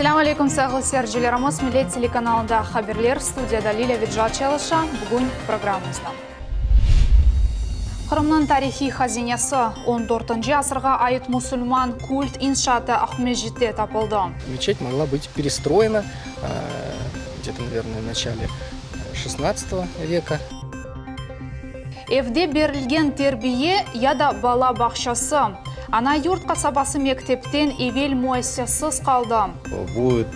Assalamu alaikum sağlıklar jilerimiz Millet telekanalında haberler studiyada Lila Vidjachelışa bugün programımızda. Kırım'ın tarihi hazinesi 14. asırga ait musulman kult inşaatı Ahmejit'te tapıldı. Мечеть могла быть перестроена где-то, наверное, в начале 16 века. Evde berilgen terbiye ya da bala bahçesi. Ana yurt kasabası mektepten evvel muessesiz kaldı. Будут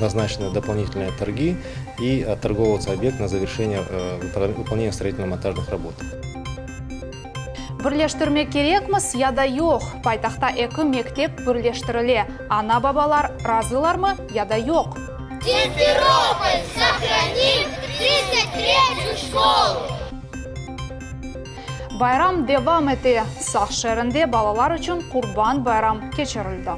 назначены дополнительные торги и торговаться объект на завершение выполнения строительно-монтажных работ. Birleştirmek gerekmiz ya da yok. Paytaxta iki mektep birleştirile. Ana babalar razılar mı ya da yok? Симферополь, сохраним 33-ю школу! Bayram devam etti. Sağ şehrinde balalar için Kurban Bayram geçirildi.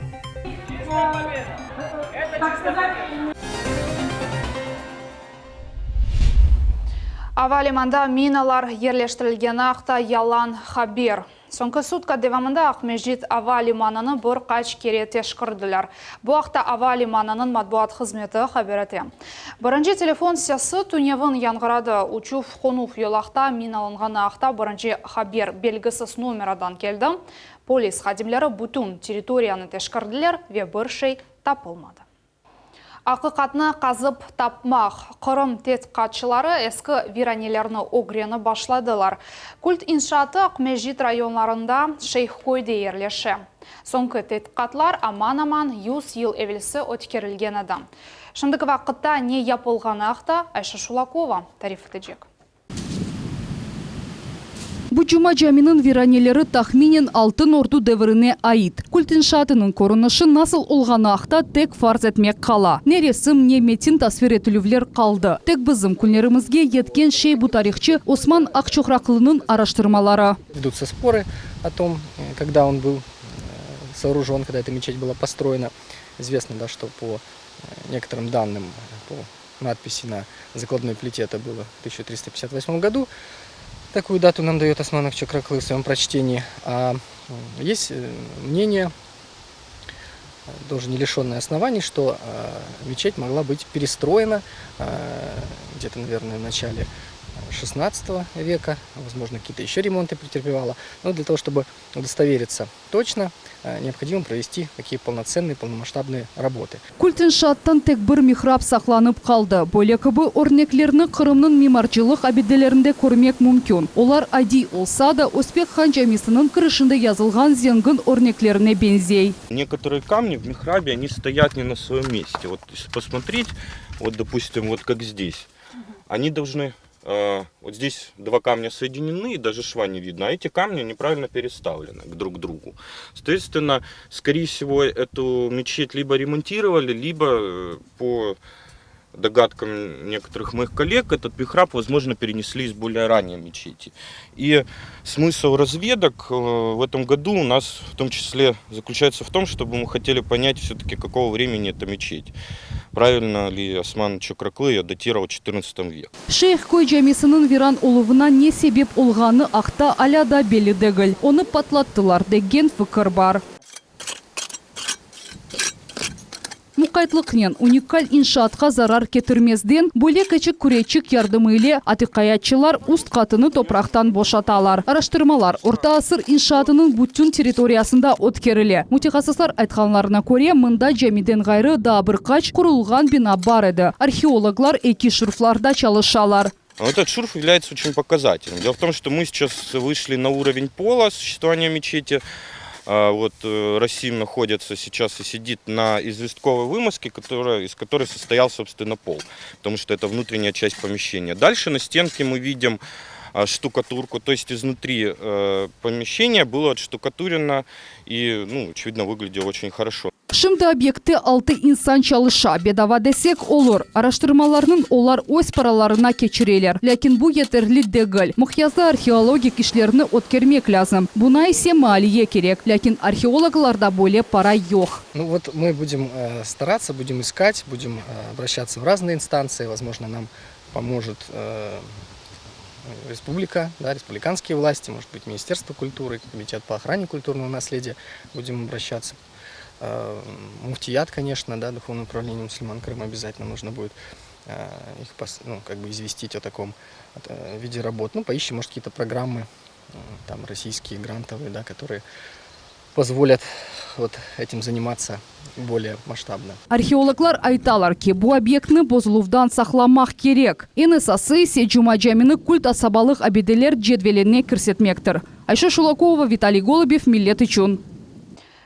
Havalimanında minalar yerleştirilgeni haqda yalan haber. So'nggi sutka devamında Ahmejit havalimanını bir qaç kere teşkirdiler. Bu haqda havalimanının matbuat xizmeti haber etdi. Birinci telefon sesi Tunyevin yangırады. Uçuf Xonuf yolaqta minalanğan haqda birinci haber belgisiz numeradan keldi. Polis xadimleri bütün teritoriyani teşkirdiler ve bir şey tapılmadı. Ақиқатны қазып тапмақ. Қырым тетқатшылары ескі виранелерні огрені башладылар. Культ иншаты Ақмежит районларында Шейхкойде ерлеші. Соңғы тетқатлар аман-аман 100 ел евелісі өткерілген еді. Шындығы вақытта не япылғаны ақта Айша Шулакова тариф етecek. Bu cuma caminin viranelleri tahminen Altın Ordu devrine ait. Kult inşaatının korunuşı nasıl olğanı haqda tek farz etmek kala. Ne resim ne metin tasvir etülüvler kaldı. Tek bizim günlerimizge yetken şey bu tarihçi Osman Akçokraqlı'nın araştırmaları. Ведутся споры о том, когда он был сооружен, когда эта мечеть была построена. Известно, да, что по некоторым данным, по надписи на закладной плите это было в 1358 году. Такую дату нам дает Осман Акчокрақлы в своем прочтении. А есть мнение, тоже не лишенное оснований, что мечеть могла быть перестроена где-то, наверное, в начале 16 века. Возможно, какие-то еще ремонты претерпевала. Но для того, чтобы удостовериться точно, необходимо провести такие полноценные, полномасштабные работы. Культ иншаттан тек bir mihrab сақланып қалды. Бөлек bu örneklerini Kırım'ın mimarcılık abidelerinde көрmek mümkün. Olar adi olsa da Özbek Han Camisi'nin kırışında yazılgan zengin örneklerine benzey. Некоторые камни в михрабе, они стоят не на своем месте. Вот если посмотреть, вот допустим, вот как здесь, они должны... Вот здесь два камня соединены, и даже шва не видно, а эти камни неправильно переставлены друг к другу. Соответственно, скорее всего, эту мечеть либо ремонтировали, либо по догадкам некоторых моих коллег, этот михраб, возможно, перенесли из более ранней мечети. И смысл разведок в этом году у нас в том числе заключается в том, чтобы мы хотели понять все-таки, какого времени эта мечеть. Правильно ли Осман Акчокрақлы ее датировал 14 век. Шейхкой Camisi'nin viran oluvuna ne sebep olğanı haqda hala da belli değil. Onu patlattılar деген fikir var. Muqaytlıqnen unikal inşaatqa zarar ketirmezden bölek açık küreçik yardımı ile atiqayatçılar ust katını topraktan boşatalar. Araştırmalar Orta asır inşaatının bütün teritoriyasında ötkerildi. Mutaxassislar aytqanlarına göre mında camiden gayrı da bir qaç kurulgan bina бар edi. Arxeologlar eki şurflarda çalışalar. Этот шурф является очень показательным. Дело в том, что мы сейчас вышли на уровень пола существования мечети. Вот Расим находится сейчас и сидит на известковой вымазке, из которой состоял, собственно, пол, потому что это внутренняя часть помещения. Дальше на стенке мы видим штукатурку, то есть изнутри помещения было отштукатурено и, очевидно, выглядело очень хорошо. Şimdi объекті 6 insan çalışa bedava desek olur. Araştırmalarının olar öz paralarına keçireler. Lakin bu yeterli değil. Muhyazda arxeologik işlerini ötkermek lazım. Buna ise maliye gerek. Lakin arxeologlarda böyle para yok. Ну вот мы будем стараться, будем искать, будем обращаться в разные инстанции. Возможно, нам поможет республика, да, республиканские власти, может быть, Министерство культуры, Комитет по охране культурного наследия. Будем обращаться. Муфтият, конечно, да, Духовное управление мусульман Крыма обязательно нужно будет их как бы известить о таком виде работ. Ну, поищем, может, какие-то программы, там, российские, грантовые, да, которые позволят вот этим заниматься более масштабно. Археологлар айталар ки, бу объектны бозулуфдан сақламақ керек. Эни сессия Жума жамины культ асабалық абиделер жедвеленне кірсетмектір. Айша Шулакова, Виталий Голубев, Миллет үчүн.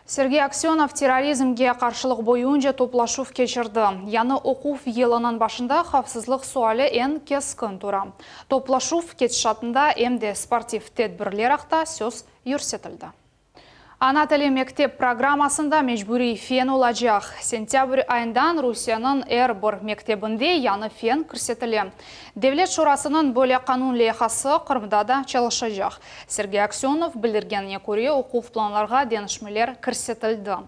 Сергей Аксенов терроризмге қаршылық бойынша топлашув кешірді. Яны оқув елінің башында қавсызлық суалы ән кескін тұра. Топлашув кетшатында әмде спортив тедбірлер ақта сөз үрсетілді. Ана тілі мектеп программасында мәжбүри фен олажақ. Сентябрь айындан Русияның әр-бір мектебінде яны фен кірсетілі. Девлет шурасының бөле қанун лейхасы Қырымдада çalışacak. Сергей Аксенов білдіргеніне көре оқу планларға денішмелер кірсетілді.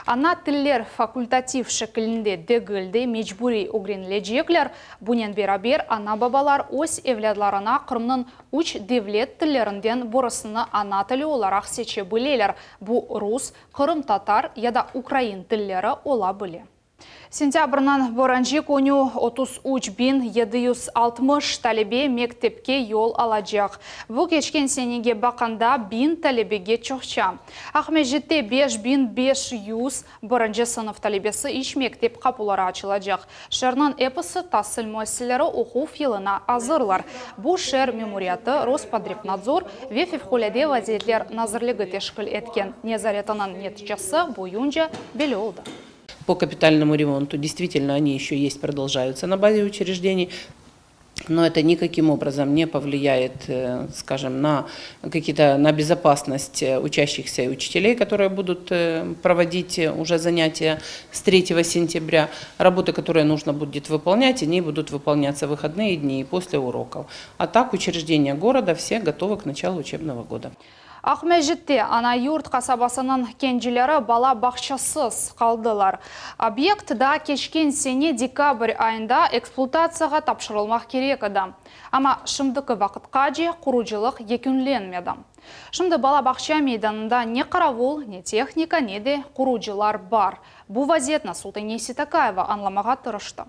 Ана тіллер факультатив шекілінде дегілді мәжбүри угренлежеклер, бұнен берабер ана бабалар өз евлядларына Қырымның үш девлет тіллерінден бұрысыны ана тілі оларақ сече білелер. Бу рус, Қырым татар, яда украин тіллері ола біле. Сентябрынан боранжи көну 33.760 талебе мектепке yol алажақ. Бұл кешкен сенеге бақанда 1000 талебеге чоқча. Ахмежетте 5500 боранжи сынып талебесі иш мектеп қапулары ачылажақ. Шернын эпысы тасыл мөселері оқу филына азырлар. Бұл шер меморияты Роспотребнадзор ве февхоляде вазиетлер назырлығы тешкіл еткен. Незаретанын нетчасы бойынша белі олды. По капитальному ремонту действительно они еще есть, продолжаются на базе учреждений, но это никаким образом не повлияет, скажем, на безопасность учащихся и учителей, которые будут проводить уже занятия с 3 сентября. Работы, которые нужно будет выполнять, они будут выполняться в выходные дни и после уроков. А так учреждения города все готовы к началу учебного года. Ахмежетте ана юрт қасабасының кенжілері бала бақшасыз қалдылар. Объект да кешкен сене декабрь айында эксплуатацияға тапшырылмақ керек еді. Ама шымдықы вақытқа же құружылық екінленмеді. Шымды бала бақша мейданында не қаравол, не техника, не де құружылар бар. Бұл вазетна Султан Есетакаева анламаға тырышты.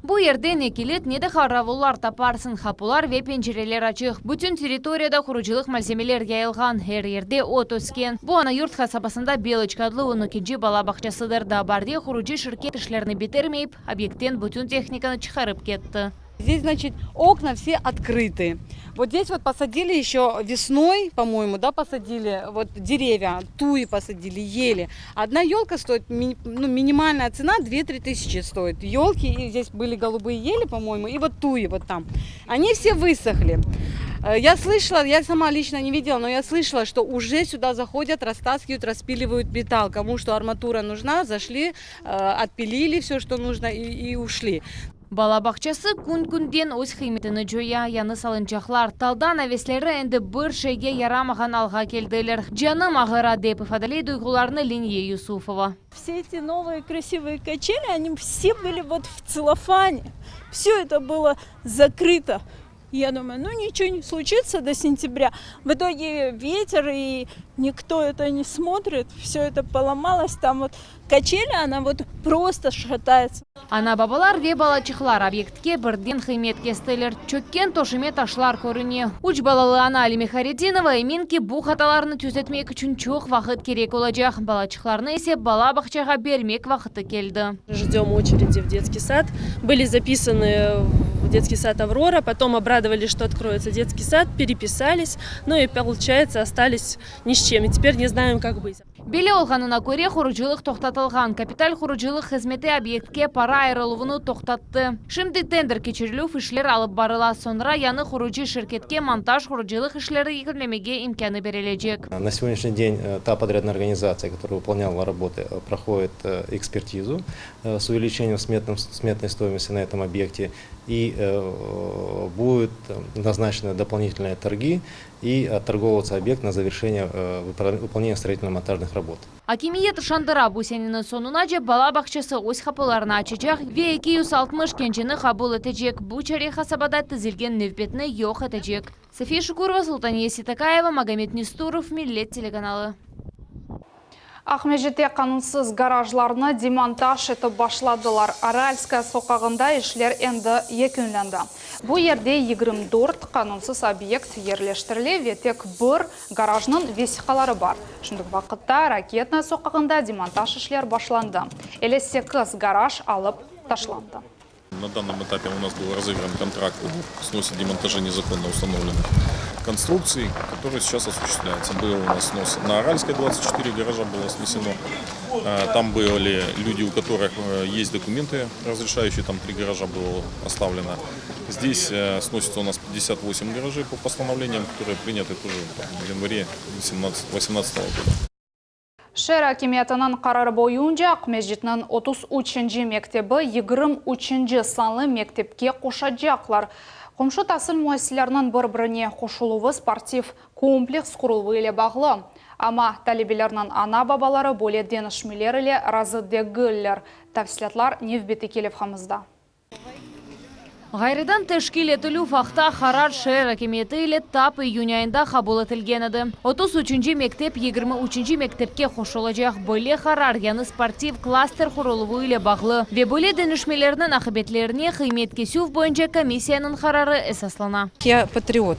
Бу ерде не келет, не де қаравулар тапарсын хапулар ве пенжерелер ачық. Бүтін территорияда құручылық мәлземелер яйылған әр ерде от өскен. Бу ана юрт қасабасында белочкадлы оны кенжі бала бақчасыдыр да барде құручы шыркет ішлеріні бетермейіп, объекттен бүтін техниканы чықарып кетті. Здесь, значит, окна все открыты. Вот здесь вот посадили еще весной, по-моему, да, посадили вот деревья, туи посадили, ели. Одна елка стоит, минимальная цена 2-3 тысячи стоит. Елки, и здесь были голубые ели, по-моему, и вот туи вот там. Они все высохли. Я слышала, я сама лично не видела, но я слышала, что уже сюда заходят, растаскивают, распиливают металл. Кому что арматура нужна, зашли, отпилили все, что нужно и ушли. Бала бақчасы күн-күнден өз қиметіні жоя, яны салынчақлар. Талдан әвеслері әнді бір шейге ярамаған алға келділер. Жаным ағыра деп ifadалей дұйғыларыны Линье Юсуфова. Все эти новые красивые качели, они все были вот в целлофане. Все это было закрыто. Я думаю, ну ничего не случится до сентября. В итоге ветер, и никто это не смотрит. Все это поломалось. Там вот качели, она вот просто шатается. Ана бабалар ве балачықлар объектке бірден қимет кестілер. Чөккен тошыме ташлар көріне. Уч балалы ана Алиме Харидинова еминки бұ қаталарыны түзетмек үшін чоқ вақыт керек олачақ. Балачықларны есе бала бақчаға бермек вақыты келді. Ждем очереди в детский сад. Были записаны в детский сад «Аврора», потом обрадовались, что откроется детский сад, переписались, ну и, получается, остались ни с чем. И теперь не знаем, как быть. Беле олғанына көре құрыжылық тоқтатылған. Капиталь құрыжылық қызметі объектке пара айрылуыны тоқтатты. Шымды тендер кечірілу ішлер алып барыла. Сонра яны құрыжы шіркетке монтаж құрыжылық ішлері екірлемеге имканы берележек. На сегодняшний день та подрядная организация, которая выполняла работы, проходит экспертизу с увеличением сметной стоимости на этом объекте. И будут назначены дополнительные торги и отторговываться объект на завершение выполнения строительно-монтажных работ. Акимиет шандыра бусенінің сонuna же бала бақшасы өз қапыларына açacak ve 260 кенчені қабыл етecek. Bu çare хасабада тізілген нөвбетіні yok етecek. София Шукурова, Султан Есетакаева, Магомед Нестуров, Миллет телеканалы. Ахмежите канунсыз гаражларны демонтаж етіп башладылар. Аральская соқағында ішлер енді екінленді. Бұл ерде 24 канунсыз объект ерлештіріле, ветек бір гаражның весіқалары бар. Шындық вақытта ракетна соқағында демонтаж ішлер башланды. Әлі 8 гараж алып ташланды. На данном этапе у нас был разыгран контракт о сносе демонтажа незаконно установленных конструкций, который сейчас осуществляется. Был у нас снос на Аральской, 24 гаража было снесено. Там были люди, у которых есть документы разрешающие, там 3 гаража было оставлено. Здесь сносится у нас 58 гаражей по постановлениям, которые приняты тоже в январе 2018 года. Шер акимиятының қарары бойынша Ақмежитінің 33-ші мектебі 23-ші санлы мектепке қошаджақлар. Қомшы тасыл муәсілерінің бір-біріне қошылуы спортив комплекс құрылуы еле бағылы. Ама талебелерінің ана бабалары бөле денішмелер еле разы дегілер. Тәфсілетлар невбеті келіп қамызда. Ғайрыдан тәшкил етілу фақта Харар шер акиметі еле тап июнь айында қабыл етілген еді. 33-ші мектеп 23-ші мектепке қошылacak бөле Харар яны спортив кластер құрылуы еле бағлы. Ве бөле денішмелерінің ақыбетлеріне қимет кесув бойынша комиссияның қарары эсаслана. Я патриот.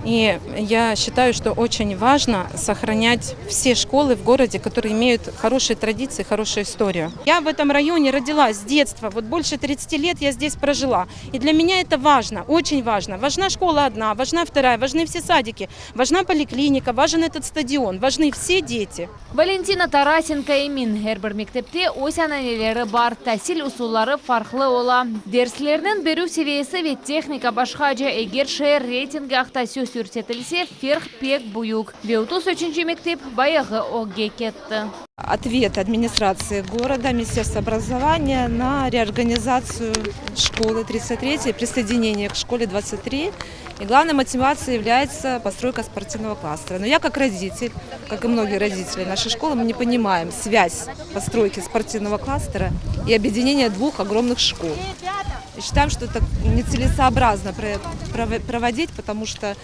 И я считаю, что очень важно сохранять все школы в городе, которые имеют хорошие традиции, хорошую историю. Я в этом районе родилась с детства, вот больше 30 лет я здесь прожила. И для меня это важно, очень важно. Важна школа одна, важна вторая, важны все садики, важна поликлиника, важен этот стадион, важны все дети. Валентина Тарасенко емін әрбір мектепте осянанелері бар, тәсіл усулары фарқлы ола. Дерслерінің беру севесі вет техника башқаджа егер шер рейтингі ақтасю сүрсетілсе ферх пек буюк. Веутус 3-ші мектеп баяғы оге кетті. Ответ администрации города, Министерства образования на реорганизацию школы 33, присоединение к школе 23. И главной мотивацией является постройка спортивного кластера. Но я как родитель, как и многие родители нашей школы, мы не понимаем связь постройки спортивного кластера и объединения двух огромных школ. И считаем, что это нецелесообразно проводить, потому что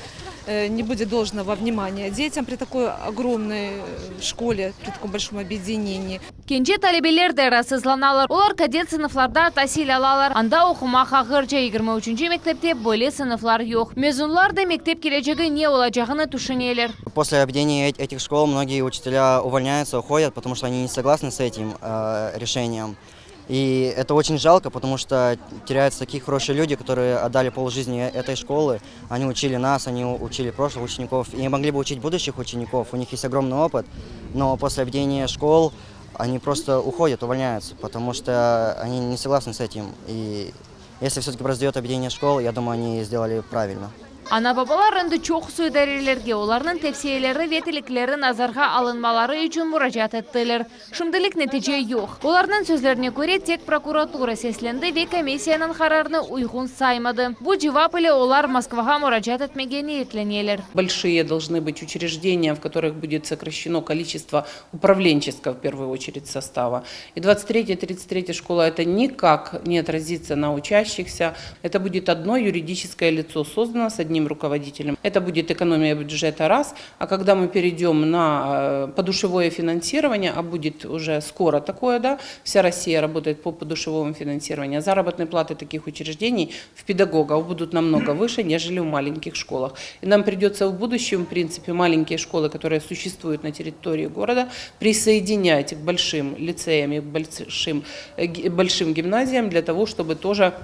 не будет должного внимания детям при такой огромной школе, при таком большом объединении. Кенже талебелер де рассызланалар. Олар кадет сыныфларда тасил алалар. Анда оқыма қағырча 23-ші мектепте бөле сыныфлар yok. Мезунлар да мектеп келечегі не олачағыны түшінелер. После объединения этих школ многие учителя увольняются, уходят, потому что они не согласны с этим решением. И это очень жалко, потому что теряются такие хорошие люди, которые отдали полжизни этой школы. Они учили нас, они учили прошлых учеников и могли бы учить будущих учеников. У них есть огромный опыт, но после объединения школ они просто уходят, увольняются, потому что они не согласны с этим. И если все-таки произойдет объединение школ, я думаю, они сделали правильно. Ана бабалар рынды чоқ сөйдәрелерге, оларның тепсиелері ветіліклері назарға алынмалары үшін мұражат еттілер. Шымдылық нәтиже жоқ. Оларның сөзлеріне көре тек прокуратура сесленді ве комиссияның қарарыны уйғын саймады. Бұл жевапылы олар Москваға мұражат етмегені етленелер. Большие должны быть учреждения, в которых будет сокращено количество управленческого, в первую очередь, состава. И 23-33 школа это никак не отразится на учащихся. Это будет одно юридическое лицо, создано с одним руководителем. Это будет экономия бюджета раз, а когда мы перейдем на подушевое финансирование, а будет уже скоро такое, да, вся Россия работает по подушевому финансированию, заработные платы таких учреждений в педагогов будут намного выше, нежели в маленьких школах. И нам придется в будущем, в принципе, маленькие школы, которые существуют на территории города, присоединять к большим лицеям и к большим гимназиям для того, чтобы тоже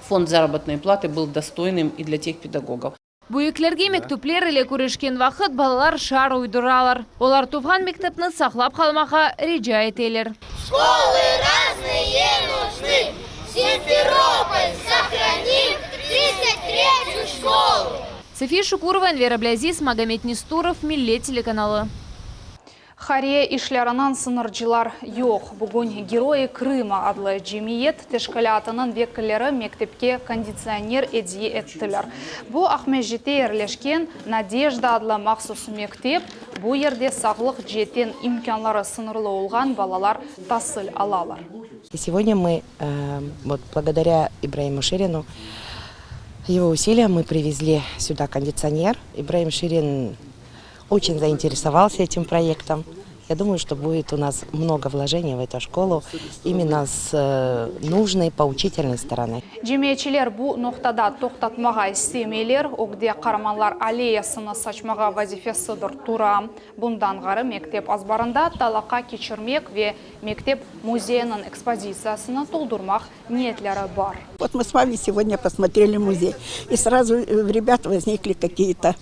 фонд заработной платы был достойным и для тех педагогов. Büyüklerге мектеплер еле көрешкен вақыт балалар шар уйдыралар. Олар туған мектепні сақлап қалмаға рижа етелер. Школы разные нужны. Симферополь сохраним 33-ю школу. София Шукурова, Энвера Блязис, Магомед Нестуров, Миллет телеканалы. Харе ишлерынан сыныржылар yok. Бүгін герои Крыма адлы жемиет тешкалятының векілері мектепке кондиционер әдие еттілер. Бұл Ахмежите ерлешкен Надежда адлы мақсус мектеп. Бұл ерде сағлық жетен имканлары сынырлы олған балалар тасыл алалар. Сегодня мы, благодаря Ибраиму Ширину, его усилиям мы привезли сюда кондиционер. Ибраим Ширин очень заинтересовался этим проектом Я думаю, что будет у нас много вложений в эту школу именно с нужной поучительной стороны. Cemiyetçiler bu noktada toxtatmağa istemeyler, ogde Kahramanlar aleyasını saçmağa vazifesidir tura. Bundan gari mektep azbarında talaqa keçirmek ve mektep muzeyinin ekspozitsiyasını doldurmaq niyetleri var. Вот мы с вами сегодня посмотрели музей, и сразу у ребят возникли какие-то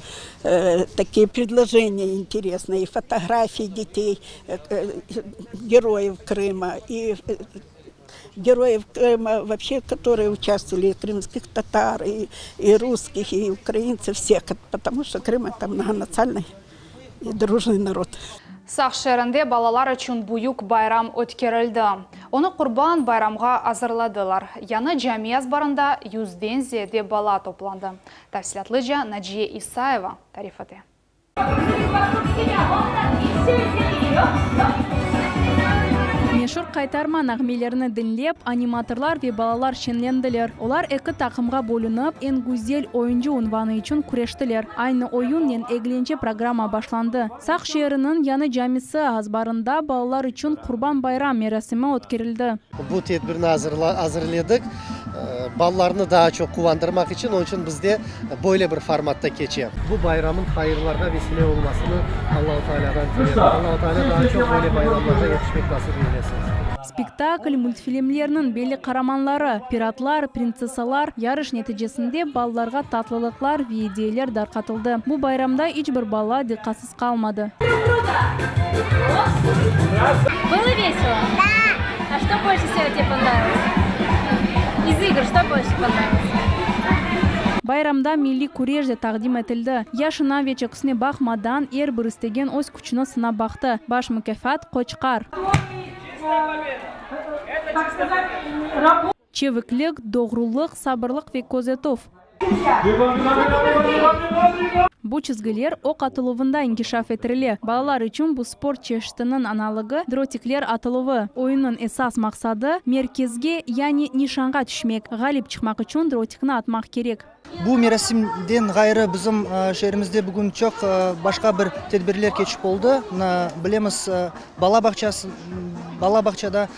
такие предложения интересные, фотографии детей, героев Крыма и героев Крыма вообще, которые участвовали, и крымских татар, и русских, и украинцев, всех, потому что Крым это многонациональный и дружный народ. Sağ şehrinde balalar için büyük bayram ötkerildi. Onu Kurban bayramga hazırladılar. Yanı cami azbarında 100'den ziyade bala toplandı. Tafsilatlıca Naciye İsayeva tarif etti. Meşhur qaytarma nağmelerini dinlep, animatorlar ve balalar şenlendiler. Olar iki takımga bölünüp, en güzel oyuncu unvanı için kureştiler. Aynı oyunun eğlence programı başlandı. Sağ şehrinin yanı camisi azbarında balalar için Kurban Bayram merasimi ötkerildi. Bu tedbirini hazırladık. Ballarını daha çok kuvandırmak için, onun için biz de böyle bir formatta geçelim. Bu bayramın hayırlarga vesile olmasını Allah-u Teala'dan dilerim. Allah-u Teala daha çok böyle bayramlarda yetişmek nasip eylesin. Spektakl multfilmlerinin belli kahramanları, piratlar, prinsesalar yarış neticesinde ballarga tatlılıklar ve hediyeler tarqatıldı. Bu bayramda hiçbir balla dikkatsiz kalmadı. Было весело? Да! А что больше всего тебе понравилось? Из игр что больше понравилось? Bayramda milli kurej de taqdim etildi. Yaşına ve çekisine bakmadan bir istegen öz kuchini sinab baktı. Baş mükafat Qo'chqar. Çeviklik, doğruluk, sabırlık ve kozetov. Bu çizgiler ok atılığında inkişaf ettirildi. Balalar için bu spor çeşitinin analogu drotikler atılığı. Oyunun esas maksadı merkezge yani nişanga düşmek. Galip çıkmak için drotikni atmak gerek. Bu merasimden gayrı bizim şehrimizde bugün çok başka bir tedbirler geçip oldu. Bilemiz bala bahçada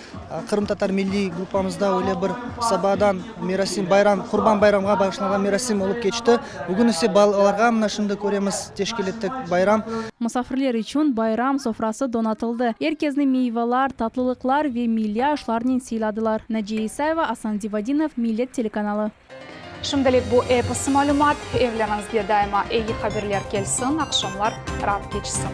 Kırım Tatar milli grupamızda öyle bir sabahdan merasim bayram, Kurban Bayram'a başlanan merasim olup geçti. Bugün ise balalarga mına şimdi göremiz teşkil ettik bayram. Musafirler için bayram sofrası donatıldı. Herkesni meyveler, tatlılıklar ve milli aşlarını sıyladılar. Naciye İsayeva, Asan Zivadinov, Millet Telekanalı. Şimdilik bu episi malumat. Evlerinizde daima iyi haberler gelsin, akşamlar rahat geçsin.